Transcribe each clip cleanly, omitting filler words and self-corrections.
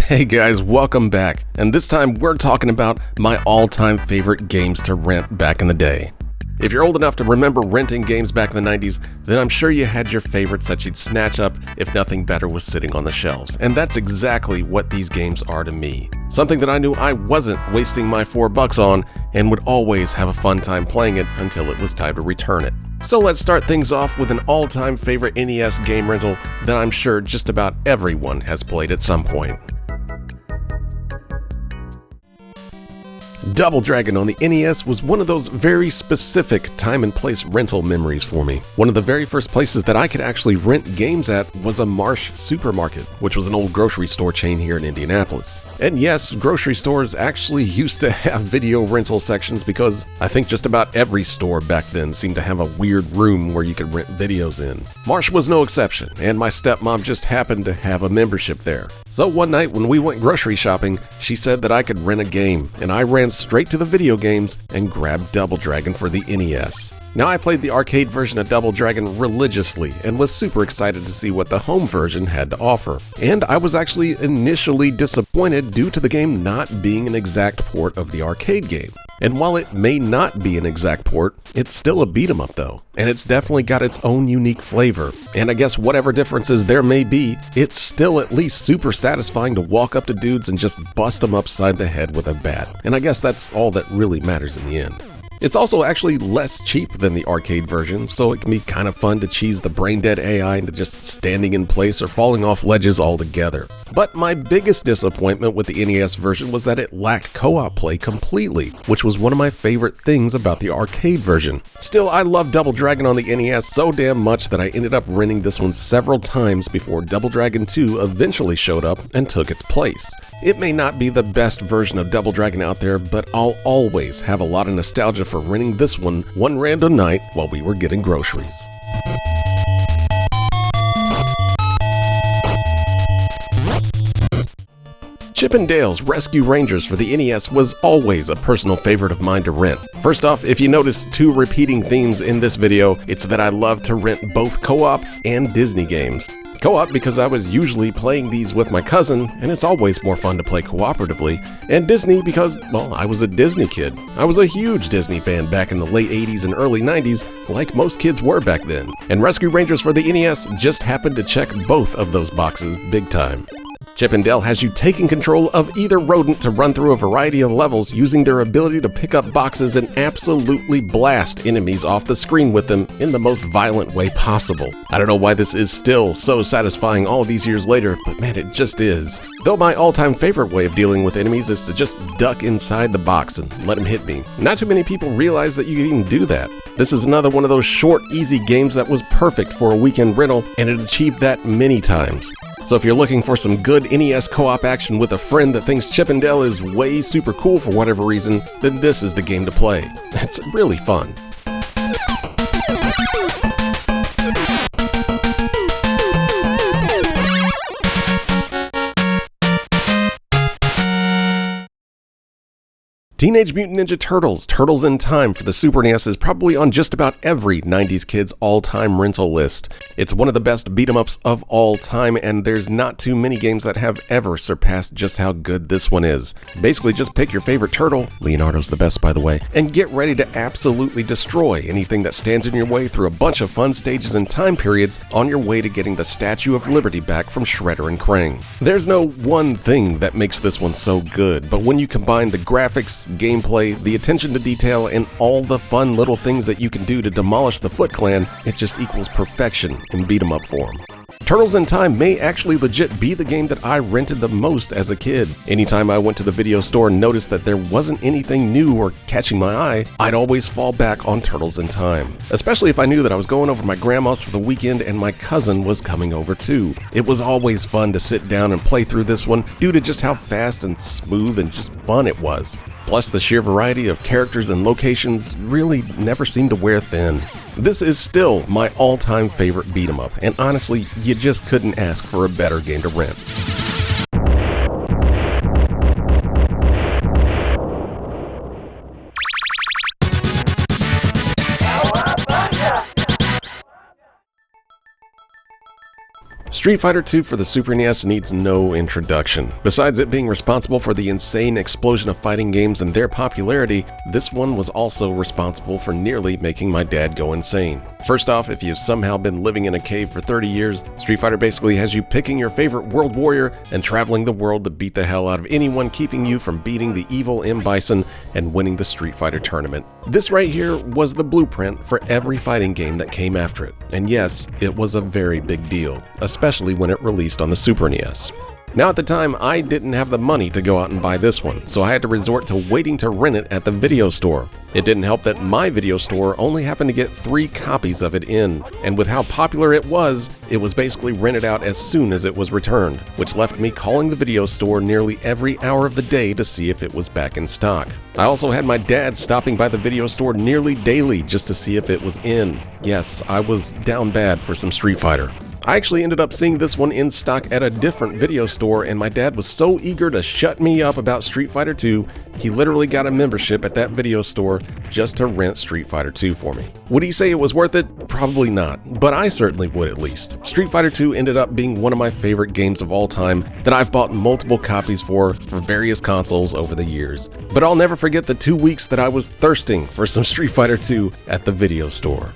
Hey guys, welcome back, and this time we're talking about my all-time favorite games to rent back in the day. If you're old enough to remember renting games back in the 90s, then I'm sure you had your favorites that you'd snatch up if nothing better was sitting on the shelves, and that's exactly what these games are to me. Something that I knew I wasn't wasting my $4 on, and would always have a fun time playing it until it was time to return it. So let's start things off with an all-time favorite NES game rental that I'm sure just about everyone has played at some point. Double Dragon on the NES was one of those very specific time and place rental memories for me. One of the very first places that I could actually rent games at was a Marsh Supermarket, which was an old grocery store chain here in Indianapolis. And yes, grocery stores actually used to have video rental sections because I think just about every store back then seemed to have a weird room where you could rent videos in. Marsh was no exception, and my stepmom just happened to have a membership there. So one night when we went grocery shopping, she said that I could rent a game, and I ran straight to the video games and grabbed Double Dragon for the NES. Now, I played the arcade version of Double Dragon religiously and was super excited to see what the home version had to offer. And I was actually initially disappointed due to the game not being an exact port of the arcade game. And while it may not be an exact port, it's still a beat 'em up though, and it's definitely got its own unique flavor. And I guess whatever differences there may be, it's still at least super satisfying to walk up to dudes and just bust them upside the head with a bat. And I guess that's all that really matters in the end. It's also actually less cheap than the arcade version, so it can be kind of fun to cheese the brain-dead AI into just standing in place or falling off ledges altogether. But my biggest disappointment with the NES version was that it lacked co-op play completely, which was one of my favorite things about the arcade version. Still, I love Double Dragon on the NES so damn much that I ended up renting this one several times before Double Dragon 2 eventually showed up and took its place. It may not be the best version of Double Dragon out there, but I'll always have a lot of nostalgia for renting this one random night while we were getting groceries. Chip 'n Dale's Rescue Rangers for the NES was always a personal favorite of mine to rent. First off, if you notice two repeating themes in this video, it's that I love to rent both co-op and Disney games. Co-op because I was usually playing these with my cousin, and it's always more fun to play cooperatively. And Disney because, well, I was a Disney kid. I was a huge Disney fan back in the late 80s and early 90s, like most kids were back then. And Rescue Rangers for the NES just happened to check both of those boxes big time. Chip 'n Dale has you taking control of either rodent to run through a variety of levels using their ability to pick up boxes and absolutely blast enemies off the screen with them in the most violent way possible. I don't know why this is still so satisfying all these years later, but man, it just is. Though my all-time favorite way of dealing with enemies is to just duck inside the box and let them hit me. Not too many people realize that you can even do that. This is another one of those short, easy games that was perfect for a weekend rental, and it achieved that many times. So if you're looking for some good NES co-op action with a friend that thinks Chip 'n Dale is way super cool for whatever reason, then this is the game to play. It's really fun. Teenage Mutant Ninja Turtles, Turtles in Time for the Super NES is probably on just about every 90s kid's all-time rental list. It's one of the best beat-em-ups of all time, and there's not too many games that have ever surpassed just how good this one is. Basically, just pick your favorite turtle, Leonardo's the best by the way, and get ready to absolutely destroy anything that stands in your way through a bunch of fun stages and time periods on your way to getting the Statue of Liberty back from Shredder and Krang. There's no one thing that makes this one so good, but when you combine the graphics, gameplay, the attention to detail, and all the fun little things that you can do to demolish the Foot Clan, it just equals perfection in beat-em-up form. Turtles in Time may actually legit be the game that I rented the most as a kid. Anytime I went to the video store and noticed that there wasn't anything new or catching my eye, I'd always fall back on Turtles in Time. Especially if I knew that I was going over to my grandma's for the weekend and my cousin was coming over too. It was always fun to sit down and play through this one due to just how fast and smooth and just fun it was. Plus, the sheer variety of characters and locations really never seemed to wear thin. This is still my all-time favorite beat-em-up, and honestly, you just couldn't ask for a better game to rent. Street Fighter II for the Super NES needs no introduction. Besides it being responsible for the insane explosion of fighting games and their popularity, this one was also responsible for nearly making my dad go insane. First off, if you've somehow been living in a cave for 30 years, Street Fighter basically has you picking your favorite world warrior and traveling the world to beat the hell out of anyone keeping you from beating the evil M. Bison and winning the Street Fighter tournament. This right here was the blueprint for every fighting game that came after it. And yes, it was a very big deal, especially when it released on the Super NES. Now at the time, I didn't have the money to go out and buy this one, so I had to resort to waiting to rent it at the video store. It didn't help that my video store only happened to get 3 copies of it in, and with how popular it was basically rented out as soon as it was returned, which left me calling the video store nearly every hour of the day to see if it was back in stock. I also had my dad stopping by the video store nearly daily just to see if it was in. Yes, I was down bad for some Street Fighter. I actually ended up seeing this one in stock at a different video store, and my dad was so eager to shut me up about Street Fighter II, he literally got a membership at that video store just to rent Street Fighter II for me. Would he say it was worth it? Probably not, but I certainly would at least. Street Fighter II ended up being one of my favorite games of all time that I've bought multiple copies for various consoles over the years. But I'll never forget the 2 weeks that I was thirsting for some Street Fighter II at the video store.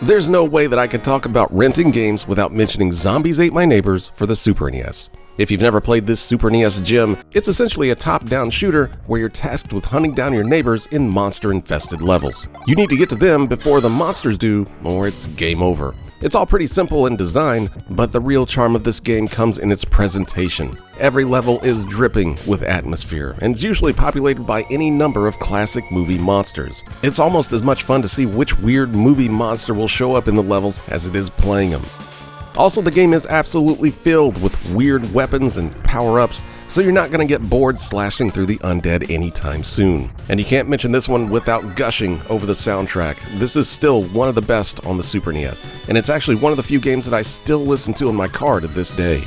There's no way that I could talk about renting games without mentioning Zombies Ate My Neighbors for the Super NES. If you've never played this Super NES gem, it's essentially a top-down shooter where you're tasked with hunting down your neighbors in monster-infested levels. You need to get to them before the monsters do, or it's game over. It's all pretty simple in design, but the real charm of this game comes in its presentation. Every level is dripping with atmosphere, and is usually populated by any number of classic movie monsters. It's almost as much fun to see which weird movie monster will show up in the levels as it is playing them. Also, the game is absolutely filled with weird weapons and power-ups, so you're not going to get bored slashing through the undead anytime soon. And you can't mention this one without gushing over the soundtrack. This is still one of the best on the Super NES, and it's actually one of the few games that I still listen to in my car to this day.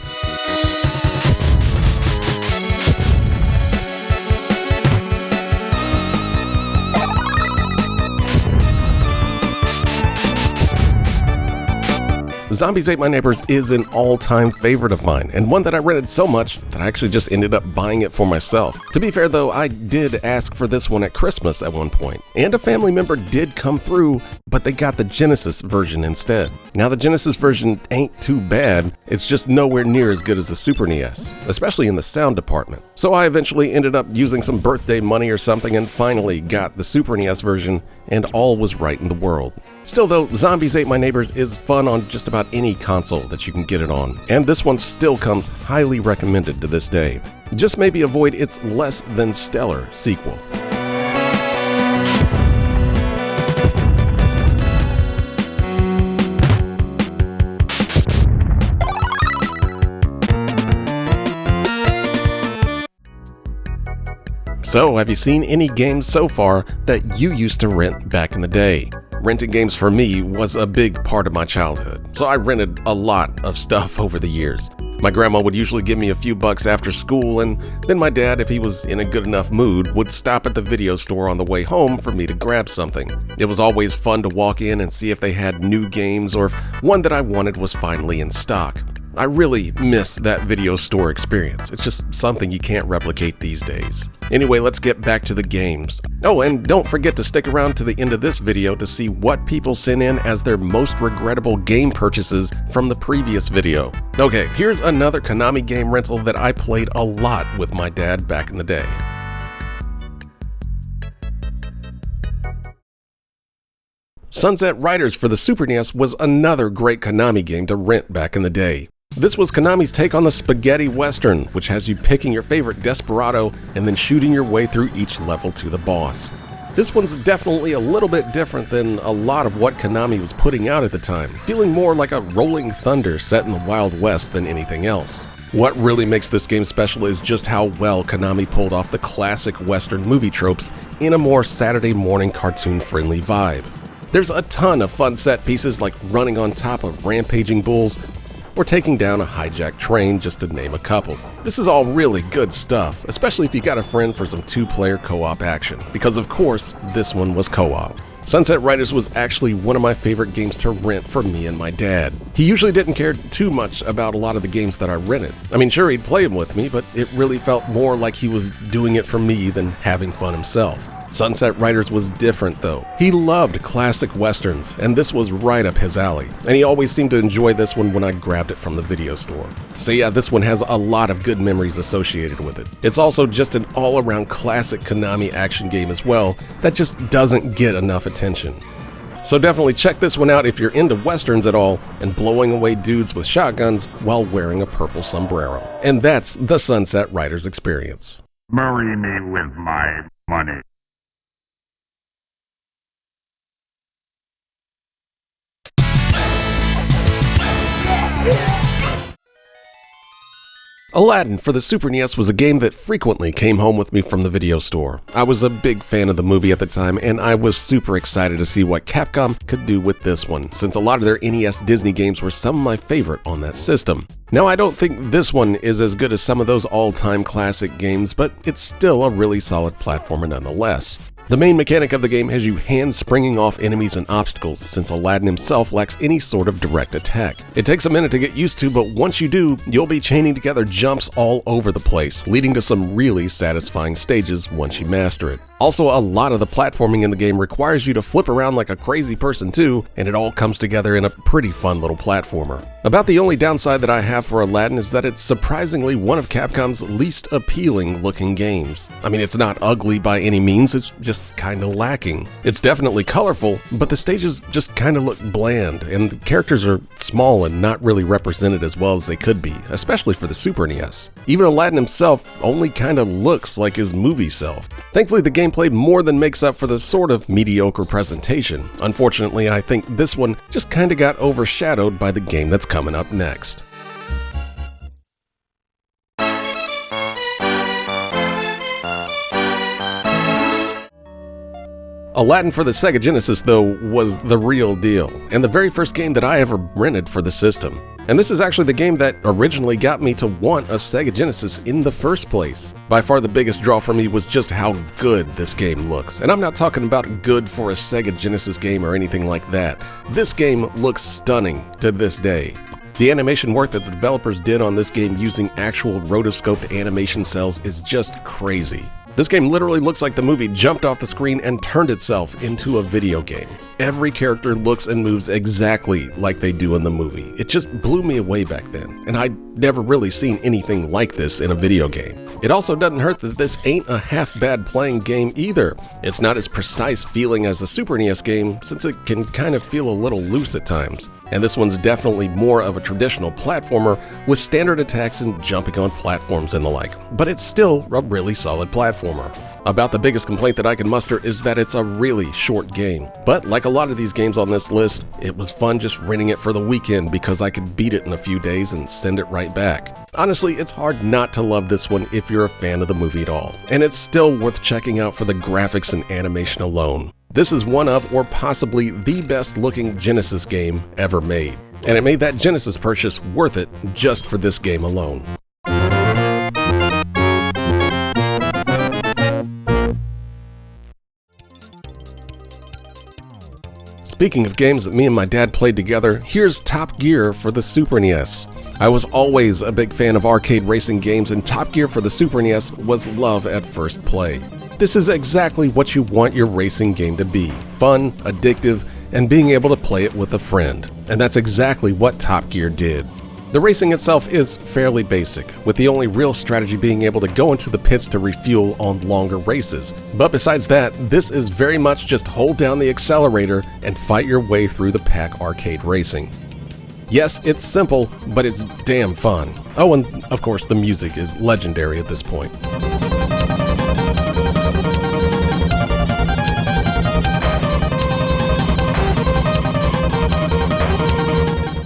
Zombies Ate My Neighbors is an all-time favorite of mine, and one that I rented so much that I actually just ended up buying it for myself. To be fair though, I did ask for this one at Christmas at one point, and a family member did come through, but they got the Genesis version instead. Now the Genesis version ain't too bad, it's just nowhere near as good as the Super NES, especially in the sound department. So I eventually ended up using some birthday money or something and finally got the Super NES version, and all was right in the world. Still though, Zombies Ate My Neighbors is fun on just about any console that you can get it on, and this one still comes highly recommended to this day. Just maybe avoid its less than stellar sequel. So, have you seen any games so far that you used to rent back in the day? Renting games for me was a big part of my childhood, so I rented a lot of stuff over the years. My grandma would usually give me a few bucks after school, and then my dad, if he was in a good enough mood, would stop at the video store on the way home for me to grab something. It was always fun to walk in and see if they had new games or if one that I wanted was finally in stock. I really miss that video store experience. It's just something you can't replicate these days. Anyway, let's get back to the games. Oh, and don't forget to stick around to the end of this video to see what people sent in as their most regrettable game purchases from the previous video. Okay, here's another Konami game rental that I played a lot with my dad back in the day. Sunset Riders for the Super NES was another great Konami game to rent back in the day. This was Konami's take on the spaghetti western, which has you picking your favorite desperado and then shooting your way through each level to the boss. This one's definitely a little bit different than a lot of what Konami was putting out at the time, feeling more like a Rolling Thunder set in the Wild West than anything else. What really makes this game special is just how well Konami pulled off the classic western movie tropes in a more Saturday morning cartoon-friendly vibe. There's a ton of fun set pieces like running on top of rampaging bulls, or taking down a hijacked train, just to name a couple. This is all really good stuff, especially if you got a friend for some two-player co-op action, because of course, this one was co-op. Sunset Riders was actually one of my favorite games to rent for me and my dad. He usually didn't care too much about a lot of the games that I rented. I mean, sure, he'd play them with me, but it really felt more like he was doing it for me than having fun himself. Sunset Riders was different though. He loved classic westerns, and this was right up his alley. And he always seemed to enjoy this one when I grabbed it from the video store. So yeah, this one has a lot of good memories associated with it. It's also just an all-around classic Konami action game as well that just doesn't get enough attention. So definitely check this one out if you're into westerns at all and blowing away dudes with shotguns while wearing a purple sombrero. And that's the Sunset Riders experience. Marry me with my money. Aladdin for the Super NES was a game that frequently came home with me from the video store. I was a big fan of the movie at the time, and I was super excited to see what Capcom could do with this one, since a lot of their NES Disney games were some of my favorite on that system. Now, I don't think this one is as good as some of those all-time classic games, but it's still a really solid platformer nonetheless. The main mechanic of the game has you hand-springing off enemies and obstacles, since Aladdin himself lacks any sort of direct attack. It takes a minute to get used to, but once you do, you'll be chaining together jumps all over the place, leading to some really satisfying stages once you master it. Also, a lot of the platforming in the game requires you to flip around like a crazy person too, and it all comes together in a pretty fun little platformer. About the only downside that I have for Aladdin is that it's surprisingly one of Capcom's least appealing looking games. I mean, it's not ugly by any means, it's just kinda lacking. It's definitely colorful, but the stages just kinda look bland, and the characters are small and not really represented as well as they could be, especially for the Super NES. Even Aladdin himself only kinda looks like his movie self. Thankfully, the gameplay more than makes up for the sort of mediocre presentation. Unfortunately, I think this one just kinda got overshadowed by the game that's coming up next. Aladdin for the Sega Genesis, though, was the real deal, and the very first game that I ever rented for the system. And this is actually the game that originally got me to want a Sega Genesis in the first place. By far the biggest draw for me was just how good this game looks. And I'm not talking about good for a Sega Genesis game or anything like that. This game looks stunning to this day. The animation work that the developers did on this game using actual rotoscoped animation cells is just crazy. This game literally looks like the movie jumped off the screen and turned itself into a video game. Every character looks and moves exactly like they do in the movie. It just blew me away back then, and I'd never really seen anything like this in a video game. It also doesn't hurt that this ain't a half-bad playing game either. It's not as precise feeling as the Super NES game, since it can kind of feel a little loose at times. And this one's definitely more of a traditional platformer with standard attacks and jumping on platforms and the like, but it's still a really solid platformer. About the biggest complaint that I can muster is that it's a really short game. But like a lot of these games on this list, it was fun just renting it for the weekend because I could beat it in a few days and send it right back. Honestly, it's hard not to love this one if you're a fan of the movie at all, and it's still worth checking out for the graphics and animation alone. This is one of, or possibly the best looking Genesis game ever made, and it made that Genesis purchase worth it just for this game alone. Speaking of games that me and my dad played together, here's Top Gear for the Super NES. I was always a big fan of arcade racing games, and Top Gear for the Super NES was love at first play. This is exactly what you want your racing game to be: fun, addictive, and being able to play it with a friend. And that's exactly what Top Gear did. The racing itself is fairly basic, with the only real strategy being able to go into the pits to refuel on longer races. But besides that, this is very much just hold down the accelerator and fight your way through the pack arcade racing. Yes, it's simple, but it's damn fun. Oh, and of course the music is legendary at this point.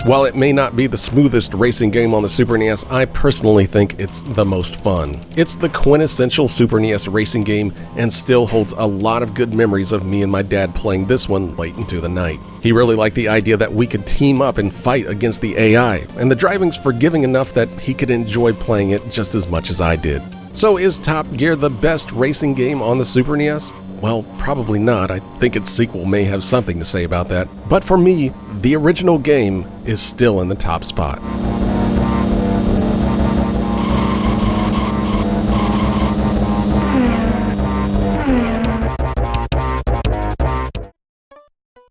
While it may not be the smoothest racing game on the Super NES, I personally think it's the most fun. It's the quintessential Super NES racing game and still holds a lot of good memories of me and my dad playing this one late into the night. He really liked the idea that we could team up and fight against the AI, and the driving's forgiving enough that he could enjoy playing it just as much as I did. So is Top Gear the best racing game on the Super NES? Well, probably not. I think its sequel may have something to say about that. But for me, the original game is still in the top spot.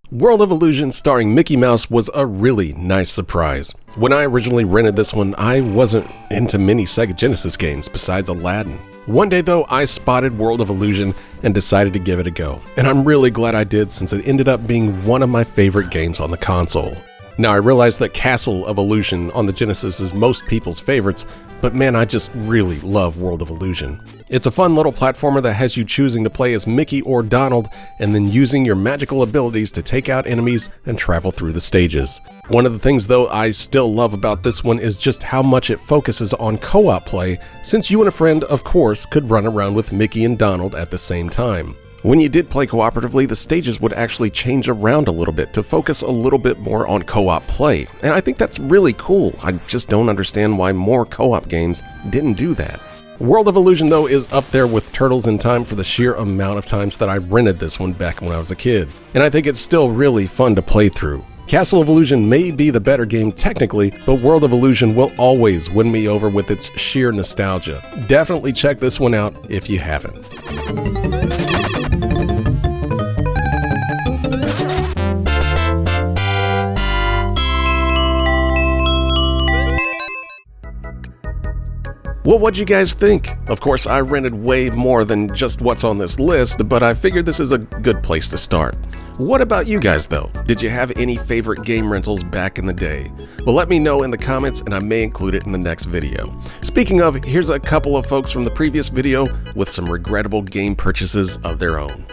World of Illusion starring Mickey Mouse was a really nice surprise. When I originally rented this one, I wasn't into many Sega Genesis games besides Aladdin. One day though, I spotted World of Illusion and decided to give it a go. And I'm really glad I did, since it ended up being one of my favorite games on the console. Now, I realize that Castle of Illusion on the Genesis is most people's favorites, but man, I just really love World of Illusion. It's a fun little platformer that has you choosing to play as Mickey or Donald, and then using your magical abilities to take out enemies and travel through the stages. One of the things though I still love about this one is just how much it focuses on co-op play, since you and a friend, of course, could run around with Mickey and Donald at the same time. When you did play cooperatively, the stages would actually change around a little bit to focus a little bit more on co-op play, and I think that's really cool. I just don't understand why more co-op games didn't do that. World of Illusion though is up there with Turtles in Time for the sheer amount of times that I rented this one back when I was a kid, and I think it's still really fun to play through. Castle of Illusion may be the better game technically, but World of Illusion will always win me over with its sheer nostalgia. Definitely check this one out if you haven't. Well, what'd you guys think? Of course, I rented way more than just what's on this list, but I figured this is a good place to start. What about you guys though? Did you have any favorite game rentals back in the day? Well, let me know in the comments and I may include it in the next video. Speaking of, here's a couple of folks from the previous video with some regrettable game purchases of their own.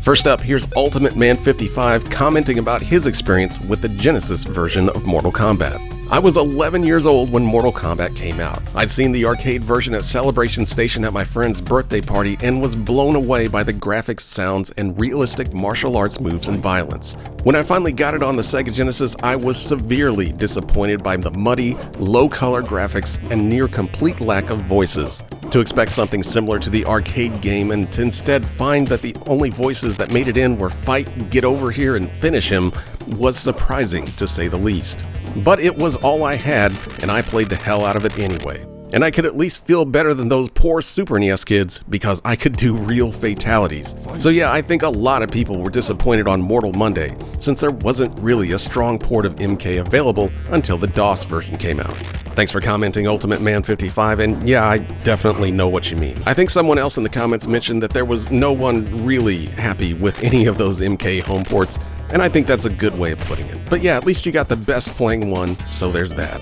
First up, here's Ultimate Man 55 commenting about his experience with the Genesis version of Mortal Kombat. I was 11 years old when Mortal Kombat came out. I'd seen the arcade version at Celebration Station at my friend's birthday party and was blown away by the graphics, sounds, and realistic martial arts moves and violence. When I finally got it on the Sega Genesis, I was severely disappointed by the muddy, low-color graphics and near-complete lack of voices. To expect something similar to the arcade game and to instead find that the only voices that made it in were "fight, get over here, and finish him" was surprising to say the least. But it was all I had, and I played the hell out of it anyway. And I could at least feel better than those poor Super NES kids because I could do real fatalities. So yeah, I think a lot of people were disappointed on Mortal Monday, since there wasn't really a strong port of MK available until the DOS version came out. Thanks for commenting, Ultimate Man 55, and yeah, I definitely know what you mean. I think someone else in the comments mentioned that there was no one really happy with any of those MK home ports, and I think that's a good way of putting it. But yeah, at least you got the best playing one, so there's that.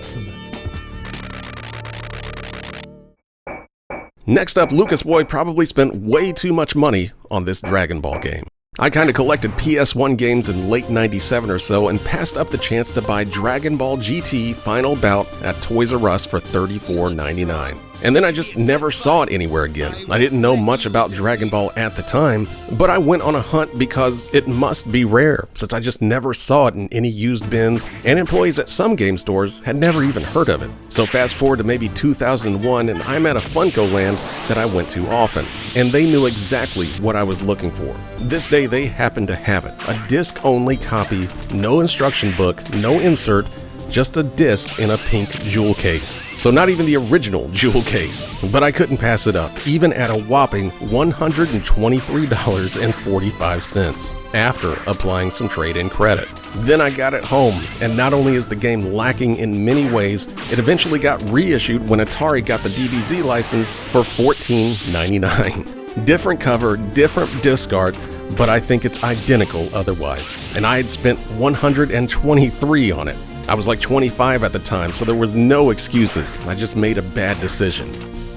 Next up, Lucas Boy probably spent way too much money on this Dragon Ball game. I kinda collected PS1 games in late '97 or so and passed up the chance to buy Dragon Ball GT Final Bout at Toys R Us for $34.99. And then I just never saw it anywhere again. I didn't know much about Dragon Ball at the time, but I went on a hunt because it must be rare, since I just never saw it in any used bins, and employees at some game stores had never even heard of it. So fast forward to maybe 2001, and I'm at a Funko Land that I went to often, and they knew exactly what I was looking for. This day they happened to have it, a disc-only copy, no instruction book, no insert, just a disc in a pink jewel case. So not even the original jewel case. But I couldn't pass it up, even at a whopping $123.45 after applying some trade-in credit. Then I got it home, and not only is the game lacking in many ways, it eventually got reissued when Atari got the DBZ license for $14.99. Different cover, different disc art, but I think it's identical otherwise. And I had spent $123 on it. I was like 25 at the time, so there was no excuses. I just made a bad decision.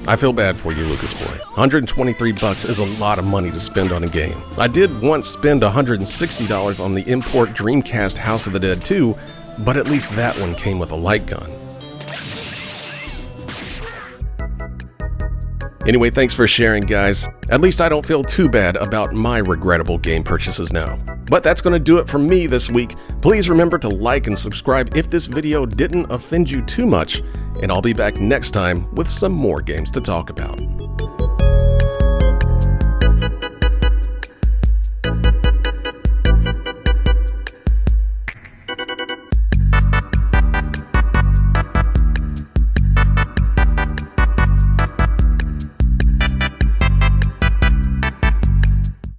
I feel bad for you, Lucas Boy. $123 is a lot of money to spend on a game. I did once spend $160 on the import Dreamcast House of the Dead 2, but at least that one came with a light gun. Anyway, thanks for sharing, guys. At least I don't feel too bad about my regrettable game purchases now. But that's going to do it for me this week. Please remember to like and subscribe if this video didn't offend you too much, and I'll be back next time with some more games to talk about.